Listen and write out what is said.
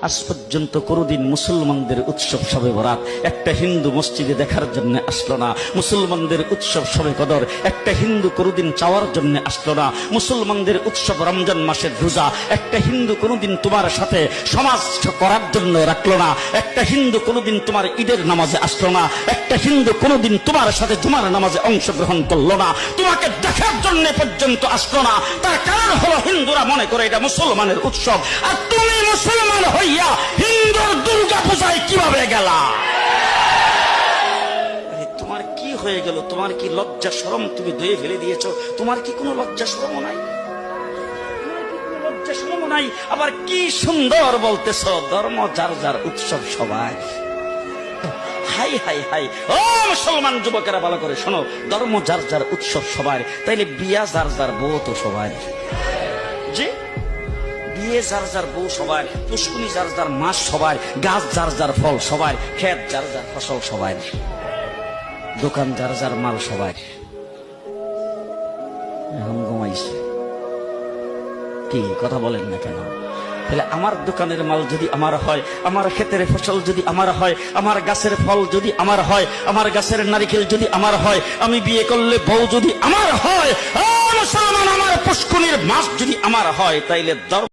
আজ পর্যন্ত কোনদিন মুসলমানদের উৎসব শবে বরাত একটা হিন্দু মসজিদে দেখার জন্য আসলো না। মুসলমানদের উৎসব শবে কদর একটা হিন্দু কোনদিন চাওয়ার জন্য আসলো না। মুসলমানদের উৎসব রমজান মাসের রোজা একটা হিন্দু কোনদিন তোমার সাথে সমাজ করার জন্য রাখলো না। একটা হিন্দু কোনদিন তোমার ঈদের নামাজে আসলো না। একটা হিন্দু কোনদিন তোমার সাথে জুমার নামাজে অংশগ্রহণ করলো না, তোমাকে দেখার জন্য পর্যন্ত আসলো না। তার কারণ হলো হিন্দুরা মনে করে এটা মুসলমানের উৎসব, আর তুমি মুসলমান হইয়া হিন্দুর দুর্গা পূজায় কিভাবে গেলা? তোমার কি হয়ে গেল? তোমার কি লজ্জা শরম তুমি ধুয়ে ফেলে দিয়েছো? তোমার কি কোনো লজ্জা শরম নাই? লজ্জা শরম নাই? আবার কি সুন্দর বলতেছ, ধর্ম যার যার উৎসব সবাই। হাই হাই হাই, ও মুসলমান যুবকেরা ভালো করে শোনো, ধর্ম যার যার উৎসব সবার, তাইলে বিয়া যার যার বউ তো সবার। জি, বিয়ে যার যার বউ সবার, পুষ্কুনি যার যার মাস সবার, গাছ যার যার ফল সবার, ক্ষেত যার যার ফসল সবার, দোকান যার যার মাল সবার। এখন ঘুমাইছে কি কথা বলেন না কেন? তাহলে আমার দোকানের মাল যদি আমার হয়, আমার ক্ষেতের ফসল যদি আমার হয়, আমার গাছের ফল যদি আমার হয়, আমার গাছের নারিকেল যদি আমার হয়, আমি বিয়ে করলে বউ যদি আমার হয়, মুসলমান আমার পুষ্কুনির মাছ যদি আমার হয়, তাইলে